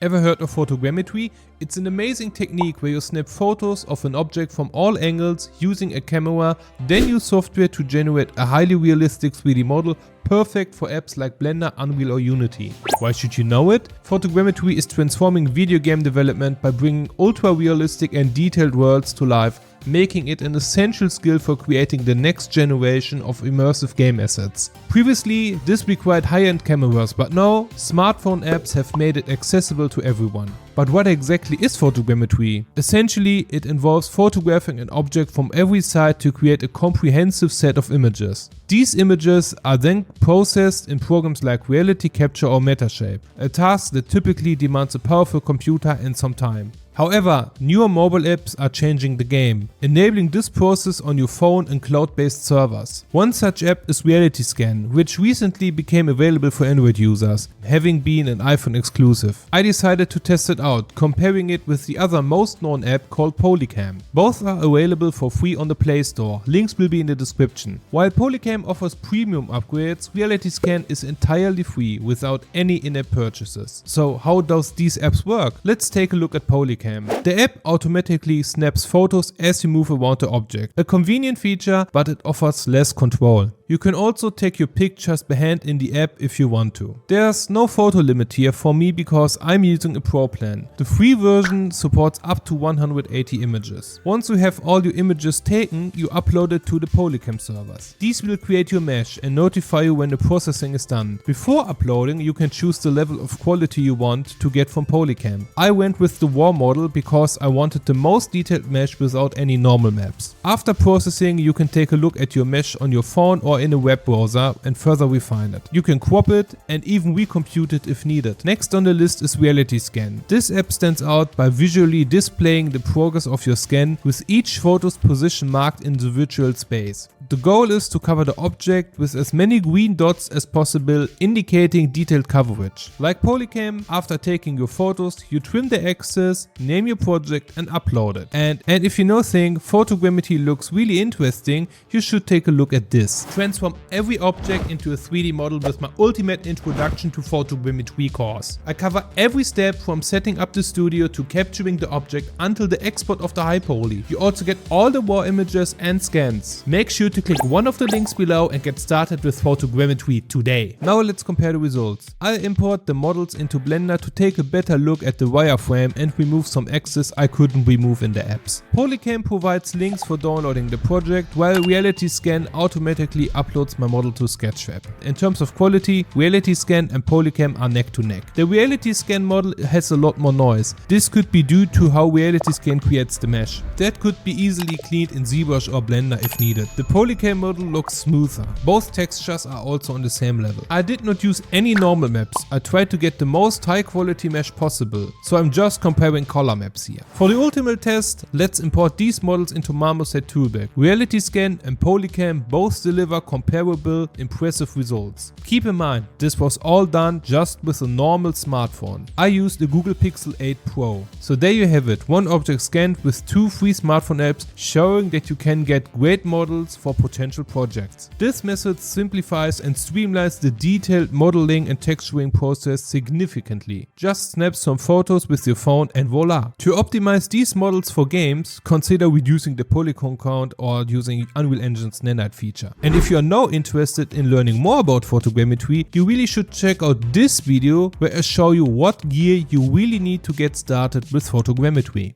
Ever heard of photogrammetry? It's an amazing technique where you snap photos of an object from all angles using a camera, then use software to generate a highly realistic 3D model perfect for apps like Blender, Unreal or Unity. Why should you know it? Photogrammetry is transforming video game development by bringing ultra realistic and detailed worlds to life, making it an essential skill for creating the next generation of immersive game assets. Previously, this required high-end cameras, but now smartphone apps have made it accessible to everyone. But what exactly is photogrammetry? Essentially, it involves photographing an object from every side to create a comprehensive set of images. These images are then processed in programs like Reality Capture or Metashape, a task that typically demands a powerful computer and some time. However, newer mobile apps are changing the game, enabling this process on your phone and cloud-based servers. One such app is Reality Scan, which recently became available for Android users, having been an iPhone exclusive. I decided to test it out, comparing it with the other most known app called Polycam. Both are available for free on the Play Store, links will be in the description. While Polycam offers premium upgrades, Reality Scan is entirely free without any in-app purchases. So how does these apps work? Let's take a look at Polycam. The app automatically snaps photos as you move around the object. A convenient feature, but it offers less control. You can also take your pictures by hand in the app if you want to. There's no photo limit here for me because I'm using a Pro plan. The free version supports up to 180 images. Once you have all your images taken, you upload it to the Polycam servers. These will create your mesh and notify you when the processing is done. Before uploading, you can choose the level of quality you want to get from Polycam. I went with the RAW model because I wanted the most detailed mesh without any normal maps. After processing, you can take a look at your mesh on your phone or in a web browser and further refine it. You can crop it and even recompute it if needed. Next on the list is Reality Scan. This app stands out by visually displaying the progress of your scan with each photo's position marked in the virtual space. The goal is to cover the object with as many green dots as possible, indicating detailed coverage. Like Polycam, after taking your photos, you trim the axis, name your project and upload it. And if you think photogrammetry looks really interesting, you should take a look at this. Transform every object into a 3D model with my ultimate introduction to photogrammetry course. I cover every step from setting up the studio to capturing the object until the export of the high poly. You also get all the raw images and scans. Make sure to click one of the links below and get started with photogrammetry today. Now let's compare the results. I'll import the models into Blender to take a better look at the wireframe and remove some axes I couldn't remove in the apps. Polycam provides links for downloading the project, while Reality Scan automatically uploads my model to Sketchfab. In terms of quality, Reality Scan and Polycam are neck to neck. The Reality Scan model has a lot more noise. This could be due to how Reality Scan creates the mesh. That could be easily cleaned in ZBrush or Blender if needed. The Polycam model looks smoother. Both textures are also on the same level. I did not use any normal maps. I tried to get the most high quality mesh possible, so I'm just comparing color maps here. For the ultimate test, let's import these models into Marmoset Toolbag. Reality Scan and Polycam both deliver comparable, impressive results. Keep in mind, this was all done just with a normal smartphone. I used the Google Pixel 8 Pro. So there you have it, one object scanned with 2 free smartphone apps showing that you can get great models for potential projects. This method simplifies and streamlines the detailed modeling and texturing process significantly. Just snap some photos with your phone and voila! To optimize these models for games, consider reducing the polygon count or using Unreal Engine's Nanite feature. And if you are now interested in learning more about photogrammetry, you really should check out this video where I show you what gear you really need to get started with photogrammetry.